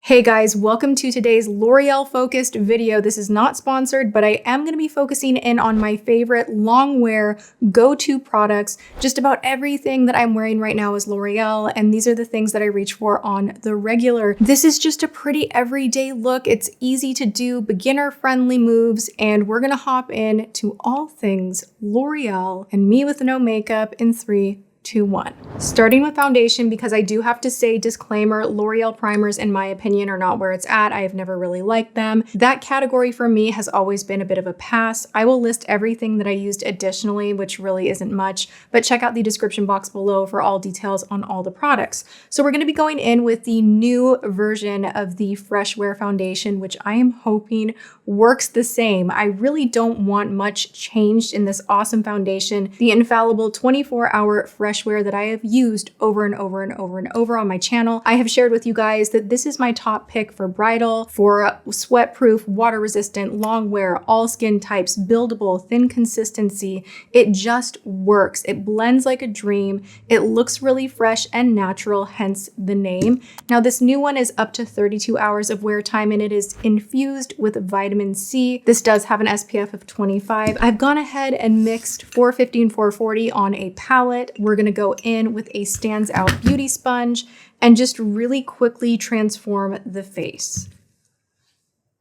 Hey guys, welcome to today's L'Oreal focused video. This is not sponsored, but I am going to be focusing in on my favorite long wear go-to products. Just about everything that I'm wearing right now is L'Oreal, and these are the things that I reach for on the regular. This is just a pretty everyday look. It's easy to do, beginner-friendly moves, and we're going to hop in to all things L'Oreal and me with no makeup in 3, 2, 1. Starting with foundation, because I do have to say, disclaimer, L'Oreal primers in my opinion are not where it's at. I have never really liked them. That category for me has always been a bit of a pass. I will list everything that I used additionally, which really isn't much, but check out the description box below for all details on all the products. So we're going to be going in with the new version of the Fresh Wear foundation, which I am hoping works the same. I really don't want much changed in this awesome foundation. The Infallible 24-hour Fresh Wear that I have used over and over and over and over on my channel. I have shared with you guys that this is my top pick for bridal, for sweat-proof, water-resistant, long wear, all skin types, buildable, thin consistency. It just works. It blends like a dream. It looks really fresh and natural, hence the name. Now this new one is up to 32 hours of wear time and it is infused with vitamin C. This does have an SPF of 25. I've gone ahead and mixed 450 and 440 on a palette. We're going to go in with a Stands Out Beauty Sponge and just really quickly transform the face.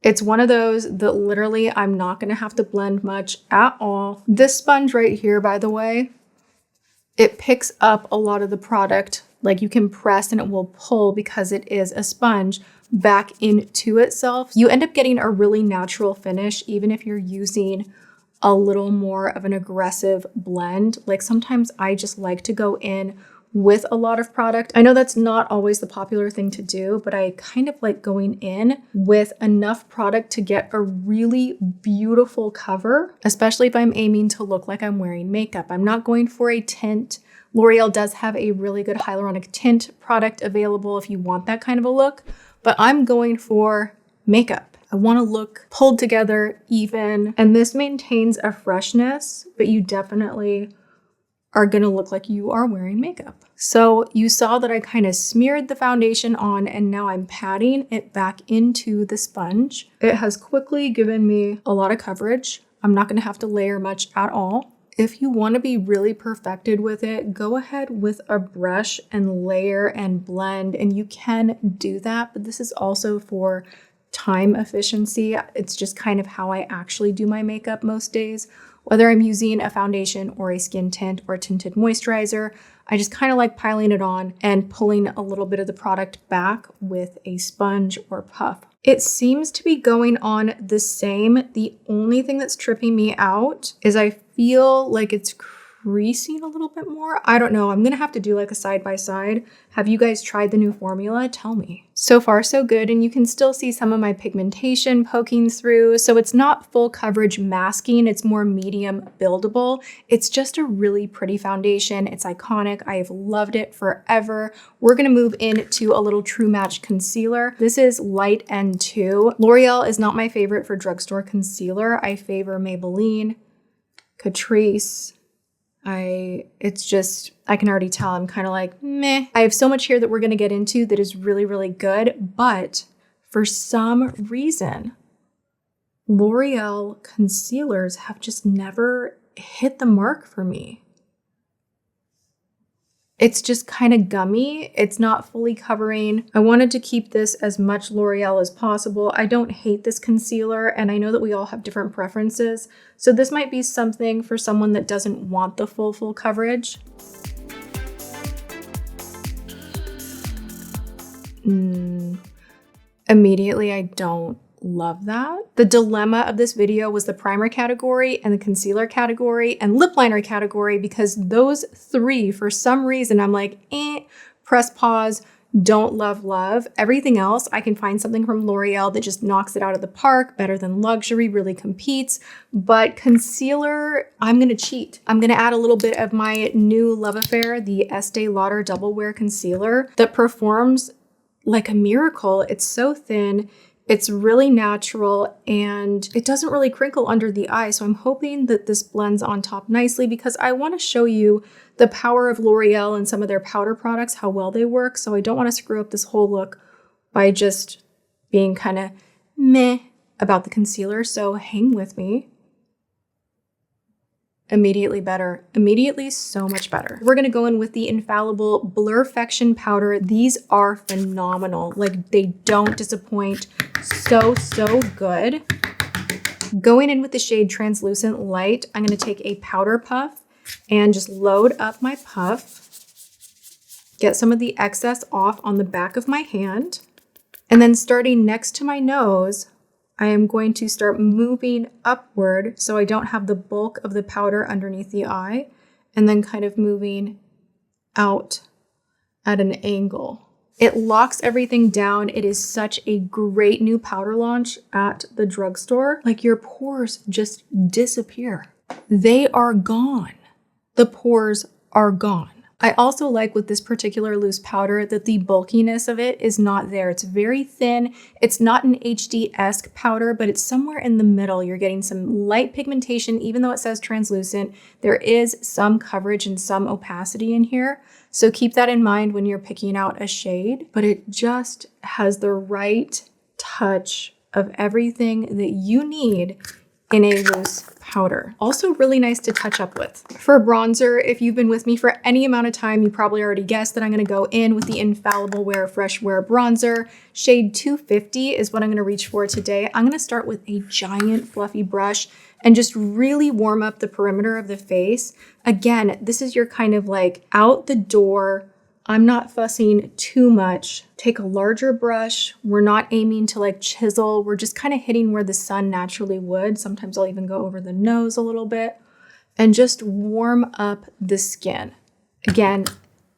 It's one of those that literally I'm not going to have to blend much at all. This sponge right here, by the way, it picks up a lot of the product. Like you can press and it will pull because it is a sponge back into itself. You end up getting a really natural finish, even if you're using a little more of an aggressive blend. Like sometimes I just like to go in with a lot of product. I know that's not always the popular thing to do, but I kind of like going in with enough product to get a really beautiful cover, especially if I'm aiming to look like I'm wearing makeup. I'm not going for a tint. L'Oreal does have a really good hyaluronic tint product available if you want that kind of a look, but I'm going for makeup. I want to look pulled together, even, and this maintains a freshness, but you definitely are going to look like you are wearing makeup. So you saw that I kind of smeared the foundation on and now I'm patting it back into the sponge. It has quickly given me a lot of coverage. I'm not going to have to layer much at all. If you want to be really perfected with it, go ahead with a brush and layer and blend, and you can do that, but this is also for time efficiency. It's just kind of how I actually do my makeup most days. Whether I'm using a foundation or a skin tint or a tinted moisturizer, I just kind of like piling it on and pulling a little bit of the product back with a sponge or puff. It seems to be going on the same. The only thing that's tripping me out is I feel like it's creasing a little bit more. I don't know. I'm going to have to do like a side by side. Have you guys tried the new formula? Tell me. So far, so good. And you can still see some of my pigmentation poking through. So it's not full coverage masking. It's more medium buildable. It's just a really pretty foundation. It's iconic. I have loved it forever. We're going to move into a little True Match concealer. This is Light N2. L'Oreal is not my favorite for drugstore concealer. I favor Maybelline, Catrice. It's just, I can already tell I'm kind of like, meh. I have so much here that we're going to get into that is really, really good. But for some reason, L'Oreal concealers have just never hit the mark for me. It's just kind of gummy. It's not fully covering. I wanted to keep this as much L'Oreal as possible. I don't hate this concealer, and I know that we all have different preferences. So this might be something for someone that doesn't want the full coverage. Immediately, I don't love that. The dilemma of this video was the primer category and the concealer category and lip liner category, because those three, for some reason, I'm like, press pause, don't love. Everything else, I can find something from L'Oreal that just knocks it out of the park, better than luxury, really competes. But concealer, I'm gonna cheat. I'm gonna add a little bit of my new love affair, the Estee Lauder Double Wear Concealer, that performs like a miracle. It's so thin. It's really natural and it doesn't really crinkle under the eye. So I'm hoping that this blends on top nicely, because I want to show you the power of L'Oreal and some of their powder products, how well they work. So I don't want to screw up this whole look by just being kind of meh about the concealer, so hang with me. Immediately better. Immediately so much better. We're gonna go in with the Infallible Blurfection powder. These are phenomenal. Like, they don't disappoint. So good. Going in with the shade Translucent Light, I'm gonna take a powder puff and just load up my puff. Get some of the excess off on the back of my hand. And then starting next to my nose, I am going to start moving upward so I don't have the bulk of the powder underneath the eye, and then kind of moving out at an angle. It locks everything down. It is such a great new powder launch at the drugstore. Like, your pores just disappear. They are gone. The pores are gone. I also like with this particular loose powder that the bulkiness of it is not there. It's very thin. It's not an HD-esque powder, but it's somewhere in the middle. You're getting some light pigmentation, even though it says translucent. There is some coverage and some opacity in here. So keep that in mind when you're picking out a shade, but it just has the right touch of everything that you need in a loose powder. Also really nice to touch up with. For bronzer, if you've been with me for any amount of time, you probably already guessed that I'm gonna go in with the Infallible Wear Fresh Wear Bronzer. Shade 250 is what I'm gonna reach for today. I'm gonna start with a giant fluffy brush and just really warm up the perimeter of the face. Again, this is your kind of like out the door, I'm not fussing too much. Take a larger brush. We're not aiming to like chisel. We're just kind of hitting where the sun naturally would. Sometimes I'll even go over the nose a little bit and just warm up the skin. Again,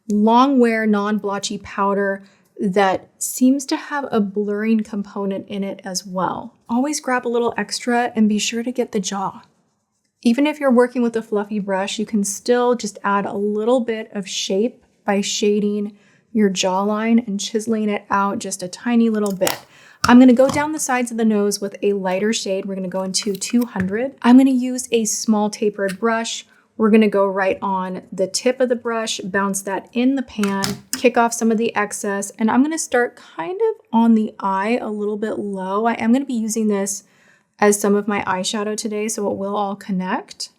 long wear, non-blotchy powder that seems to have a blurring component in it as well. Always grab a little extra and be sure to get the jaw. Even if you're working with a fluffy brush, you can still just add a little bit of shape by shading your jawline and chiseling it out just a tiny little bit. I'm gonna go down the sides of the nose with a lighter shade. We're gonna go into 200. I'm gonna use a small tapered brush. We're gonna go right on the tip of the brush, bounce that in the pan, kick off some of the excess, and I'm gonna start kind of on the eye a little bit low. I am gonna be using this as some of my eyeshadow today, so it will all connect.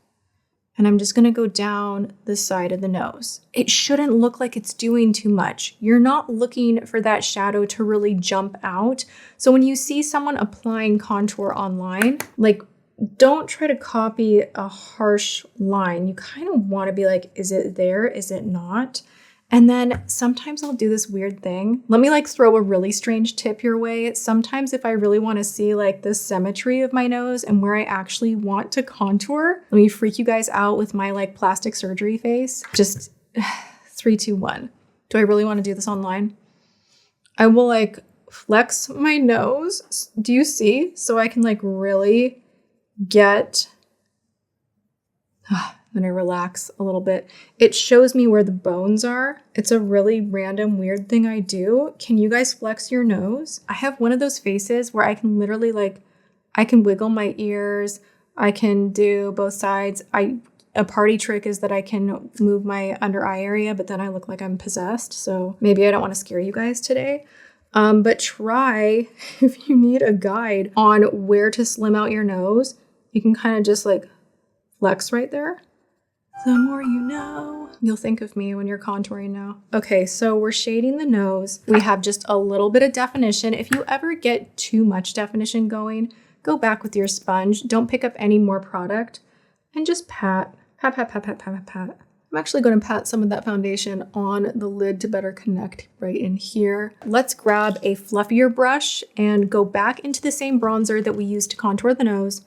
And I'm just gonna go down the side of the nose. It shouldn't look like it's doing too much. You're not looking for that shadow to really jump out. So when you see someone applying contour online, like, don't try to copy a harsh line. You kind of wanna be like, is it there? Is it not? And then sometimes I'll do this weird thing. Let me like throw a really strange tip your way. Sometimes if I really want to see like the symmetry of my nose and where I actually want to contour, let me freak you guys out with my like plastic surgery face. Just 3, 2, 1. Do I really want to do this online? I will like flex my nose. Do you see? So I can like really get... Then I relax a little bit. It shows me where the bones are. It's a really random, weird thing I do. Can you guys flex your nose? I have one of those faces where I can literally like, I can wiggle my ears. I can do both sides. A party trick is that I can move my under eye area, but then I look like I'm possessed. So maybe I don't want to scare you guys today. But try, if you need a guide on where to slim out your nose, you can kind of just like flex right there. The more you know. You'll think of me when you're contouring now. Okay, so we're shading the nose. We have just a little bit of definition. If you ever get too much definition going, go back with your sponge. Don't pick up any more product and just pat, pat, pat, pat, pat, pat, pat. I'm actually going to pat some of that foundation on the lid to better connect right in here. Let's grab a fluffier brush and go back into the same bronzer that we used to contour the nose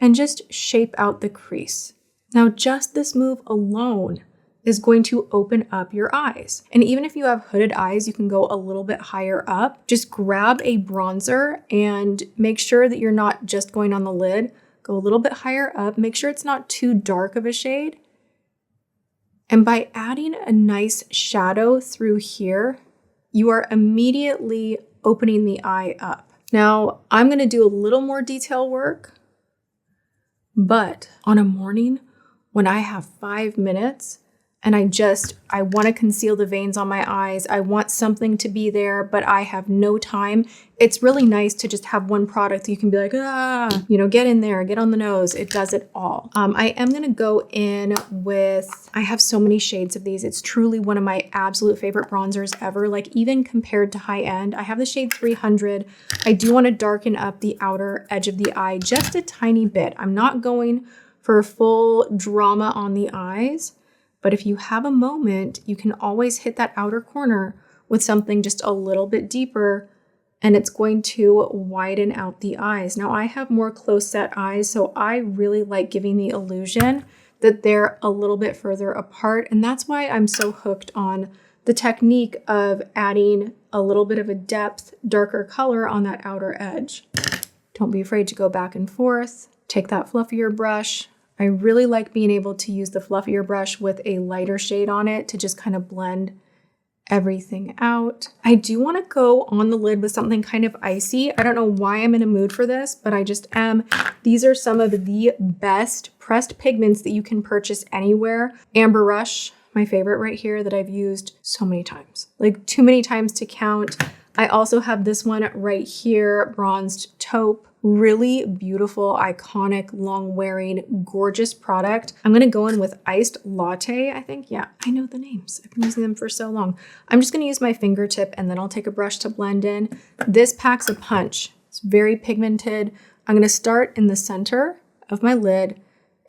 and just shape out the crease. Now, just this move alone is going to open up your eyes. And even if you have hooded eyes, you can go a little bit higher up. Just grab a bronzer and make sure that you're not just going on the lid. Go a little bit higher up. Make sure it's not too dark of a shade. And by adding a nice shadow through here, you are immediately opening the eye up. Now, I'm going to do a little more detail work, but on a morning when I have 5 minutes, and I want to conceal the veins on my eyes. I want something to be there, but I have no time. It's really nice to just have one product that you can be like, get in there, get on the nose. It does it all. I am going to go in with, I have so many shades of these. It's truly one of my absolute favorite bronzers ever. Like even compared to high end, I have the shade 300. I do want to darken up the outer edge of the eye just a tiny bit. I'm not going for full drama on the eyes. But if you have a moment, you can always hit that outer corner with something just a little bit deeper, and it's going to widen out the eyes. Now I have more close set eyes, so I really like giving the illusion that they're a little bit further apart. And that's why I'm so hooked on the technique of adding a little bit of a depth, darker color on that outer edge. Don't be afraid to go back and forth. Take that fluffier brush. I really like being able to use the fluffier brush with a lighter shade on it to just kind of blend everything out. I do want to go on the lid with something kind of icy. I don't know why I'm in a mood for this, but I just am. These are some of the best pressed pigments that you can purchase anywhere. Amber Rush, my favorite right here that I've used so many times, like too many times to count. I also have this one right here, Bronzed Taupe. Really beautiful, iconic, long-wearing, gorgeous product. I'm going to go in with Iced Latte, I think. Yeah, I know the names. I've been using them for so long. I'm just going to use my fingertip and then I'll take a brush to blend in. This packs a punch. It's very pigmented. I'm going to start in the center of my lid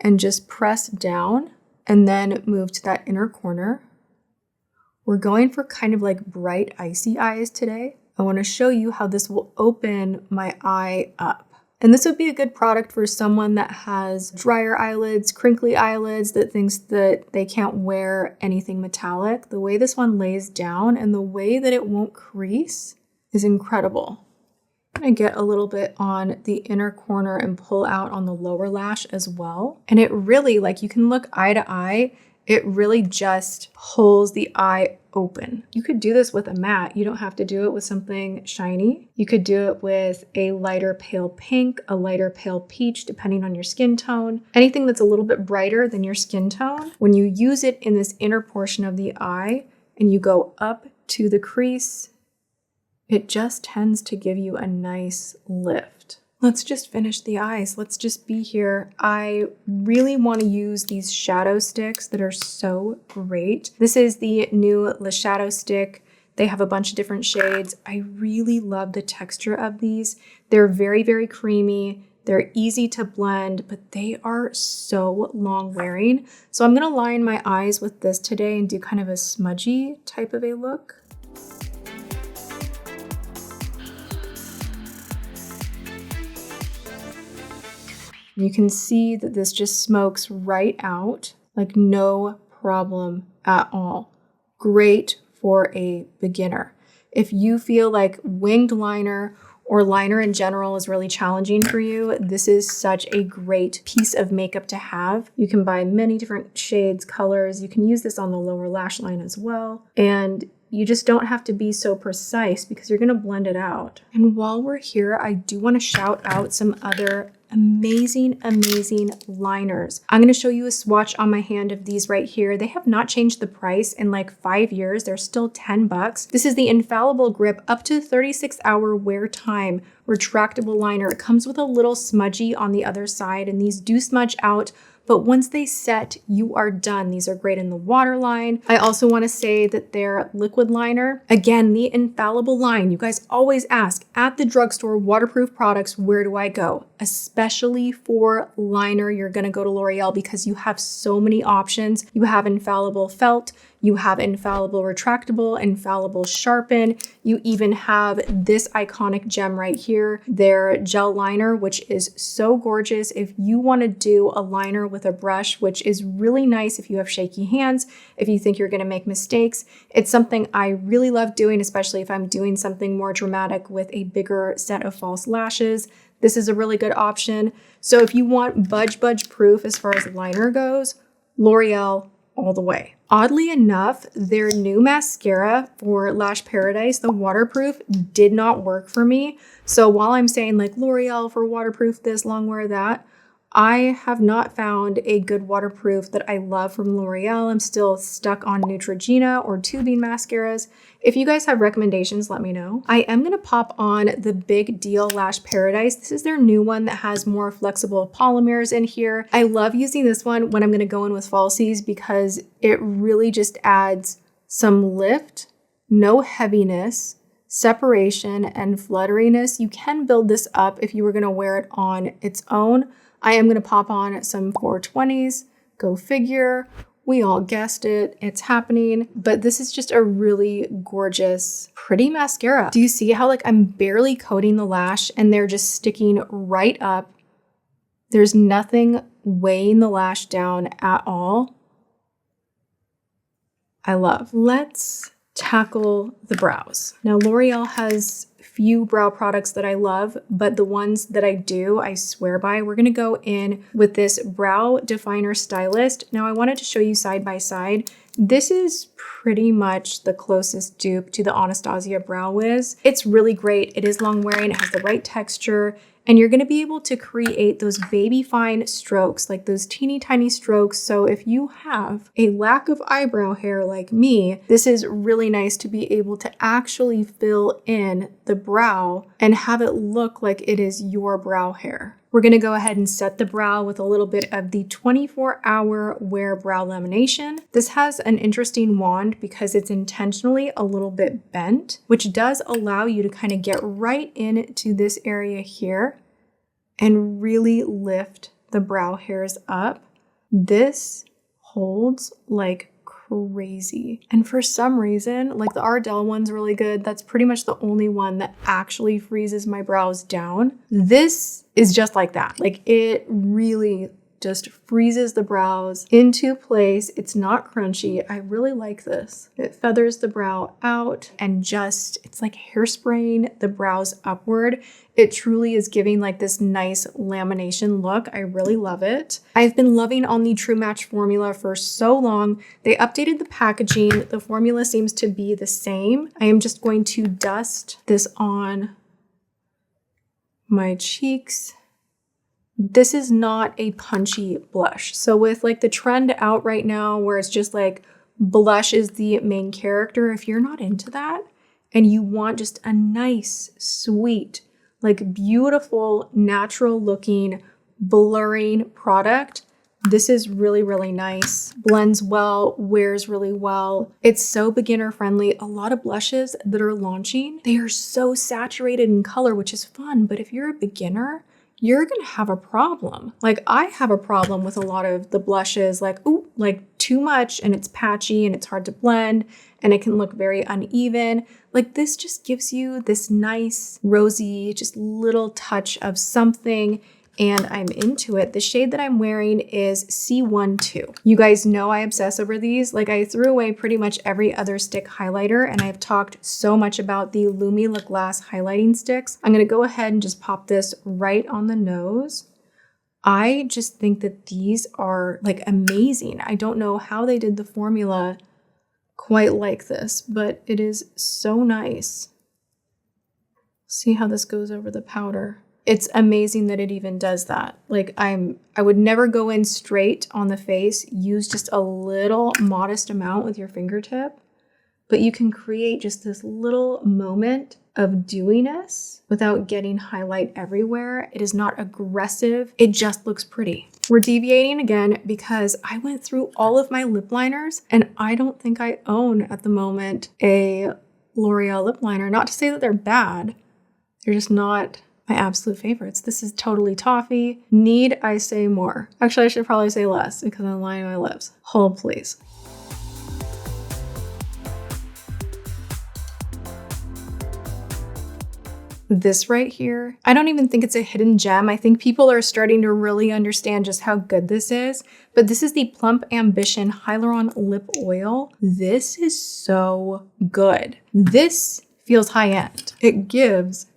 and just press down and then move to that inner corner. We're going for kind of like bright, icy eyes today. I want to show you how this will open my eye up. And this would be a good product for someone that has drier eyelids, crinkly eyelids, that thinks that they can't wear anything metallic. The way this one lays down and the way that it won't crease is incredible. I'm going to get a little bit on the inner corner and pull out on the lower lash as well. And it really, like, you can look eye to eye. It really just pulls the eye open. You could do this with a matte. You don't have to do it with something shiny. You could do it with a lighter pale pink, a lighter pale peach, depending on your skin tone. Anything that's a little bit brighter than your skin tone. When you use it in this inner portion of the eye and you go up to the crease, it just tends to give you a nice lift. Let's just finish the eyes. Let's just be here. I really want to use these shadow sticks that are so great. This is the new Eyeshadow stick. They have a bunch of different shades. I really love the texture of these. They're very, very creamy. They're easy to blend, but they are so long wearing. So I'm going to line my eyes with this today and do kind of a smudgy type of a look. You can see that this just smokes right out, like no problem at all. Great for a beginner. If you feel like winged liner or liner in general is really challenging for you, this is such a great piece of makeup to have. You can buy many different shades, colors. You can use this on the lower lash line as well. And you just don't have to be so precise because you're gonna blend it out. And while we're here, I do wanna shout out some other amazing liners. I'm going to show you a swatch on my hand of these right here. They have not changed the price in like 5 years. They're still $10. This is the Infallible Grip up to 36-hour wear time retractable liner. It comes with a little smudgy on the other side, and these do smudge out, but once they set, you are done. These are great in the waterline. I also want to say that their liquid liner, again, the Infallible line. You guys always ask at the drugstore, waterproof products, where do I go? Especially for liner, you're going to go to L'Oreal because you have so many options. You have Infallible Felt, you have Infallible Retractable, Infallible Sharpen. You even have this iconic gem right here, their gel liner, which is so gorgeous. If you want to do a liner with a brush, which is really nice if you have shaky hands, if you think you're going to make mistakes, it's something I really love doing, especially if I'm doing something more dramatic with a bigger set of false lashes. This is a really good option. So if you want budge proof as far as liner goes, L'Oreal all the way. Oddly enough, their new mascara for Lash Paradise, the waterproof, did not work for me. So while I'm saying like L'Oreal for waterproof this, long wear that, I have not found a good waterproof that I love from L'Oreal. I'm still stuck on Neutrogena or tubing mascaras. If you guys have recommendations, let me know. I am gonna pop on the Big Deal Lash Paradise. This is their new one that has more flexible polymers in here. I love using this one when I'm gonna go in with falsies because it really just adds some lift, no heaviness, separation, and flutteriness. You can build this up if you were gonna wear it on its own. I am gonna pop on some 420s, go figure. We all guessed it, it's happening. But this is just a really gorgeous, pretty mascara. Do you see how like I'm barely coating the lash and they're just sticking right up? There's nothing weighing the lash down at all. I love. Let's tackle the brows. Now L'Oreal has few brow products that I love, but the ones that I do, I swear by. We're gonna go in with this Brow Definer Stylist. Now I wanted to show you side by side. This is pretty much the closest dupe to the Anastasia Brow Wiz. It's really great. It is long wearing, it has the right texture, and you're gonna be able to create those baby fine strokes, like those teeny tiny strokes. So if you have a lack of eyebrow hair like me, this is really nice to be able to actually fill in the brow and have it look like it is your brow hair. We're gonna go ahead and set the brow with a little bit of the 24-hour Wear Brow Lamination. This has an interesting wand because it's intentionally a little bit bent, which does allow you to kind of get right into this area here and really lift the brow hairs up. This holds like crazy. And for some reason, like the Ardell one's really good. That's pretty much the only one that actually freezes my brows down. This is just like that. Like it really just freezes the brows into place. It's not crunchy. I really like this. It feathers the brow out and just, it's like hairspraying the brows upward. It truly is giving like this nice lamination look. I really love it. I've been loving on the True Match formula for so long. They updated the packaging. The formula seems to be the same. I am just going to dust this on my cheeks. This is not a punchy blush. So with like the trend out right now where it's just like blush is the main character, if you're not into that and you want just a nice, sweet, like beautiful, natural looking, blurring product, this is really, really nice. Blends well, wears really well. It's so beginner friendly. A lot of blushes that are launching, they are so saturated in color, which is fun. But if you're a beginner, you're gonna have a problem. Like I have a problem with a lot of the blushes, like, ooh, like too much and it's patchy and it's hard to blend and it can look very uneven. Like this just gives you this nice, rosy, just little touch of something and I'm into it. The shade that I'm wearing is C12. You guys know I obsess over these. Like I threw away pretty much every other stick highlighter and I've talked so much about the Lumi La Glace highlighting sticks. I'm gonna go ahead and just pop this right on the nose. I just think that these are like amazing. I don't know how they did the formula quite like this, but it is so nice. See how this goes over the powder. It's amazing that it even does that. Like I would never go in straight on the face. Use just a little modest amount with your fingertip, but you can create just this little moment of dewiness without getting highlight everywhere. It is not aggressive. It just looks pretty. We're deviating again because I went through all of my lip liners and I don't think I own at the moment a L'Oreal lip liner. Not to say that they're bad. They're just not my absolute favorites. This is totally toffee. Need I say more? Actually, I should probably say less because I'm lining my lips. Hold, please. This right here, I don't even think it's a hidden gem. I think people are starting to really understand just how good this is. But this is the Plump Ambition Hyaluron Lip Oil. This is so good. This feels high-end. It gives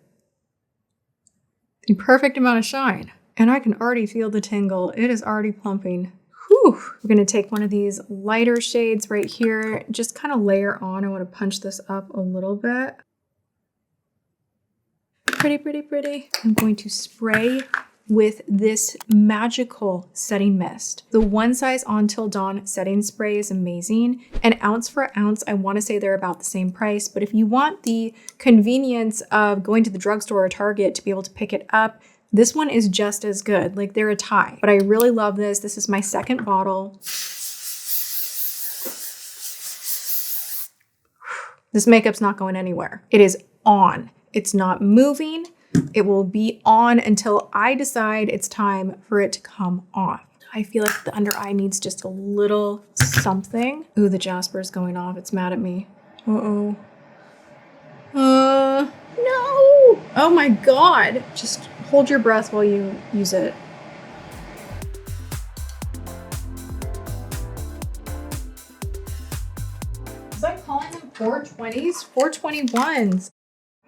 the perfect amount of shine. And I can already feel the tingle. It is already plumping. Whew. We're gonna take one of these lighter shades right here, just kind of layer on. I wanna punch this up a little bit. Pretty, pretty, pretty. I'm going to spray with this magical setting mist. The One Size On Till Dawn setting spray is amazing. And ounce for ounce, I want to say they're about the same price. But if you want the convenience of going to the drugstore or Target to be able to pick it up, this one is just as good. Like, they're a tie. But I really love this. This is my second bottle. This makeup's not going anywhere. It is on. It's not moving. It will be on until I decide it's time for it to come off. I feel like the under eye needs just a little something. Ooh, the Jasper's going off. It's mad at me. Uh-oh. No! Oh my God. Just hold your breath while you use it. Was I calling them 420s? 421s.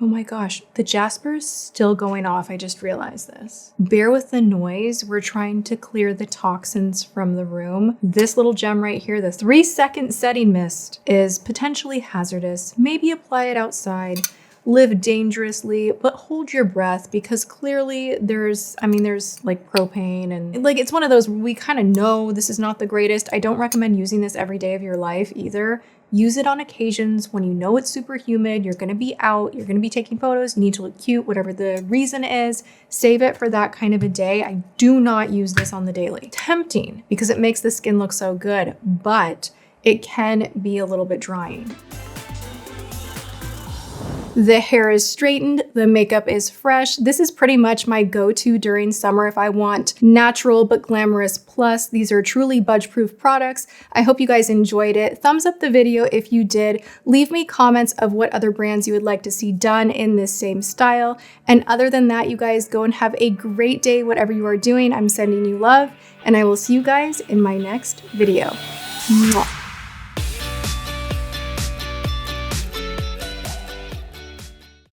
Oh my gosh, the Jasper's still going off. I just realized this. Bear with the noise. We're trying to clear the toxins from the room. This little gem right here, the 3-second setting mist, is potentially hazardous. Maybe apply it outside. Live dangerously, but hold your breath, because clearly there's like propane and like, it's one of those, we kind of know this is not the greatest. I don't recommend using this every day of your life either. Use it on occasions when you know it's super humid, you're gonna be out, you're gonna be taking photos, you need to look cute, whatever the reason is, save it for that kind of a day. I do not use this on the daily. Tempting because it makes the skin look so good, but it can be a little bit drying. The hair is straightened, the makeup is fresh. This is pretty much my go-to during summer if I want natural but glamorous plus. These are truly budge-proof products. I hope you guys enjoyed it. Thumbs up the video if you did. Leave me comments of what other brands you would like to see done in this same style. And other than that, you guys go and have a great day, whatever you are doing. I'm sending you love, and I will see you guys in my next video. Mwah.